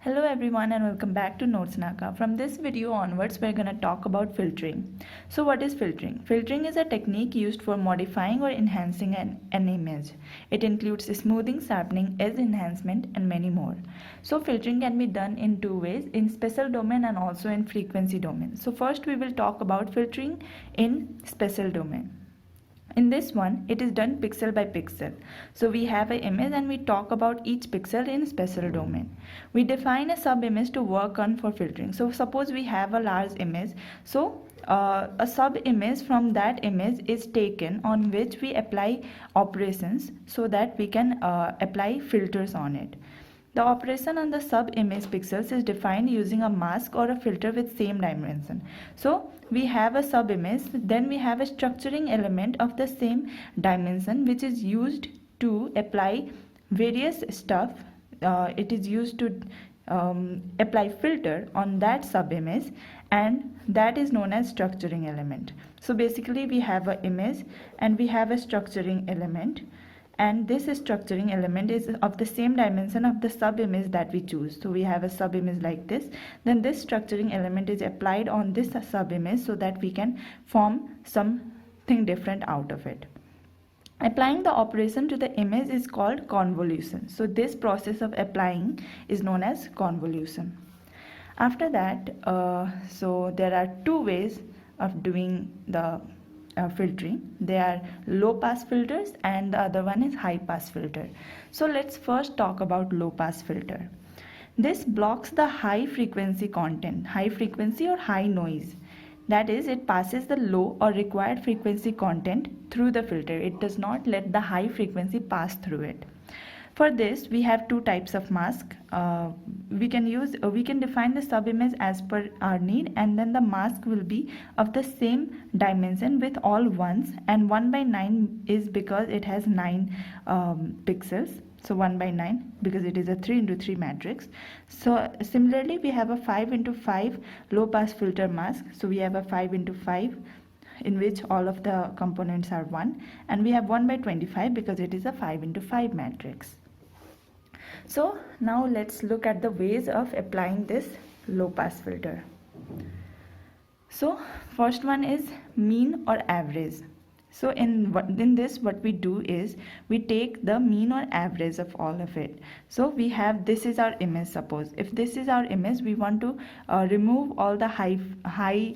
Hello everyone and welcome back to Notes Naka. From this video onwards we're going to talk about filtering. So what is filtering? Filtering is a technique used for modifying or enhancing an image. It includes smoothing, sharpening, edge enhancement and many more. So filtering can be done in two ways, in spatial domain and also in frequency domain. So first we will talk about filtering in spatial domain. In this one, it is done pixel by pixel. So we have an image and we talk about each pixel in spatial domain. We define a sub-image to work on for filtering. So suppose we have a large image. So a sub-image from that image is taken on which we apply operations so that we can apply filters on it. The operation on the sub-image pixels is defined using a mask or a filter with same dimension. So we have a sub-image, then we have a structuring element of the same dimension which is used to apply various stuff. It is used to apply filter on that sub-image, and that is known as structuring element. So basically we have an image and we have a structuring element, and this structuring element is of the same dimension of the sub-image that we choose. So we have a sub-image like this, then this structuring element is applied on this sub-image so that we can form something different out of it. Applying the operation to the image is called convolution. So this process of applying is known as convolution. After that, so there are two ways of doing the filtering. They are low pass filters and the other one is high pass filter. So let's first talk about low pass filter. This blocks the high frequency content, high frequency or high noise. That is, it passes the low or required frequency content through the filter. It does not let the high frequency pass through it. For this, we have two types of mask. We can define the sub-image as per our need, and then the mask will be of the same dimension with all ones, and 1 by 9 is because it has 9 pixels. So 1 by 9 because it is a 3 into 3 matrix. So similarly, we have a 5 into 5 low pass filter mask. So we have a 5 into 5 in which all of the components are 1, and we have 1 by 25 because it is a 5 into 5 matrix. So now let's look at the ways of applying this low pass filter. So first one is mean or average. So in this what we do is we take the mean or average of all of it. So we have, this is our image. Suppose if this is our image, we want to remove all the high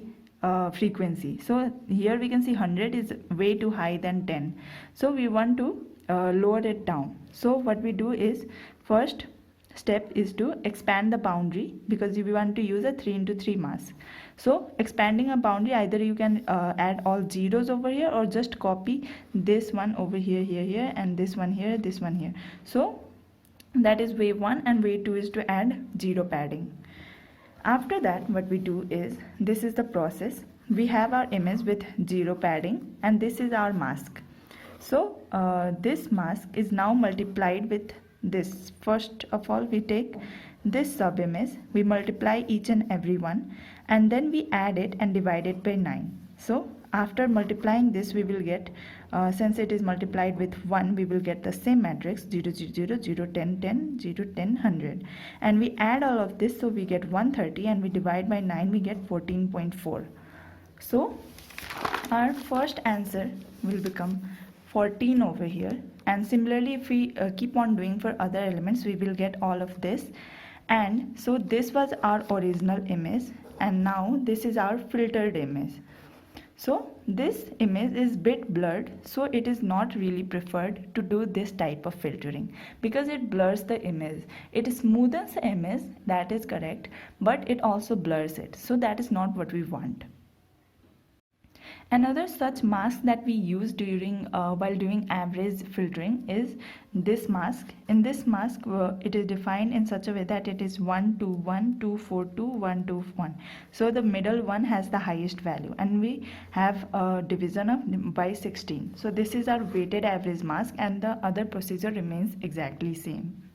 frequency. So here we can see 100 is way too high than 10. So we want to lower it down. So what we do is, first step is to expand the boundary because we want to use a 3 into 3 mask. So expanding a boundary, either you can add all zeros over here or just copy this one over here, here, and this one here, this one here. So that is way 1, and way 2 is to add zero padding. After that, what we do is, this is the process. We have our image with zero padding, and this is our mask. So this mask is now multiplied with this. First of all, we take this sub image, we multiply each and every one, and then we add it and divide it by 9. So after multiplying this, we will get, since it is multiplied with 1, we will get the same matrix 0 0 0 0 10 10 0 10 100, and we add all of this, so we get 130, and we divide by 9, we get 14.4. So our first answer will become 14 over here. And similarly, if we keep on doing for other elements, we will get all of this. And so this was our original image, and now this is our filtered image. So this image is bit blurred, so it is not really preferred to do this type of filtering because it blurs the image. It smoothens the image, that is correct, but it also blurs it. So that is not what we want. Another such mask that we use during while doing average filtering is this mask. In this mask, it is defined in such a way that it is 1 2 1 2 4 2 1 2 1. So the middle one has the highest value, and we have a division of by 16. So this is our weighted average mask, and the other procedure remains exactly same.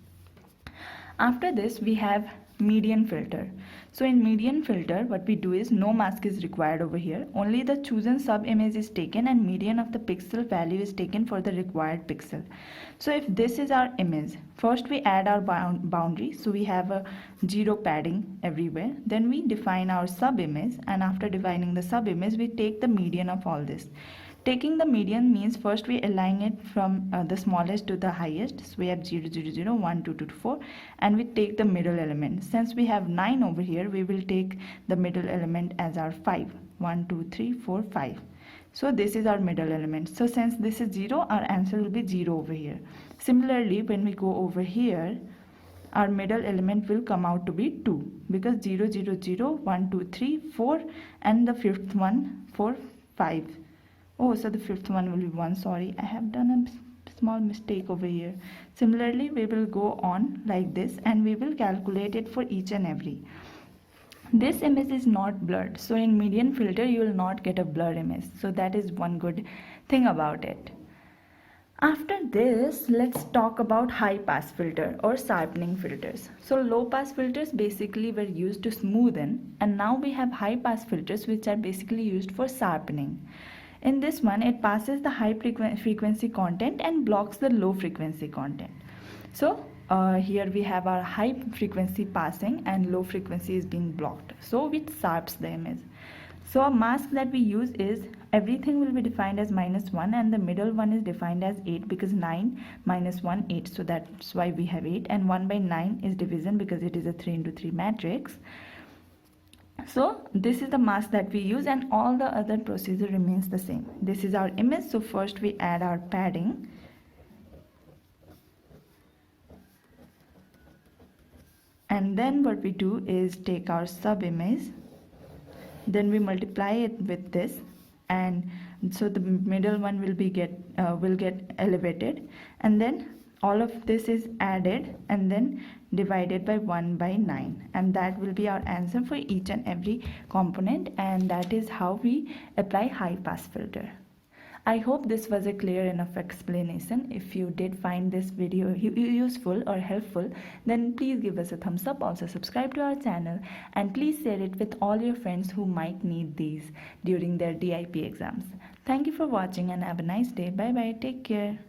After this, we have median filter. So in median filter, what we do is no mask is required over here. Only the chosen sub image is taken and median of the pixel value is taken for the required pixel. So if this is our image, first we add our boundary. So we have a 0 padding everywhere. Then we define our sub image, and after defining the sub image, we take the median of all this. Taking the median means first we align it from the smallest to the highest. So we have 0, 0, 0, 1, 2, 2, 4, and we take the middle element. Since we have 9 over here, we will take the middle element as our 5. 1, 2, 3, 4, 5. So this is our middle element. So since this is 0, our answer will be 0 over here. Similarly, when we go over here, our middle element will come out to be 2, because 0, 0, 0, 1, 2, 3, 4, and the fifth one 4, 5. Oh, so the fifth one will be 1. Sorry, I have done a small mistake over here. Similarly, we will go on like this and we will calculate it for each and every. This image is not blurred. So in median filter, you will not get a blurred image. So that is one good thing about it. After this, let's talk about high pass filter or sharpening filters. So low pass filters basically were used to smoothen, and now we have high pass filters which are basically used for sharpening. In this one, it passes the high frequency content and blocks the low frequency content. So here we have our high frequency passing and low frequency is being blocked. So it sharps the image. So a mask that we use is everything will be defined as -1 and the middle one is defined as 8 because 9 minus 1 8. So that's why we have 8, and 1 by 9 is division because it is a 3 into 3 matrix. So this is the mask that we use and all the other procedure remains the same. This is our image. So first we add our padding. And then what we do is take our sub image. Then we multiply it with this, and so the middle one will get elevated, and then all of this is added and then divided by 1 by 9, and that will be our answer for each and every component, and that is how we apply high pass filter. I hope this was a clear enough explanation. If you did find this video useful or helpful, then please give us a thumbs up. Also subscribe to our channel and please share it with all your friends who might need these during their DIP exams. Thank you for watching and have a nice day. Bye bye. Take care.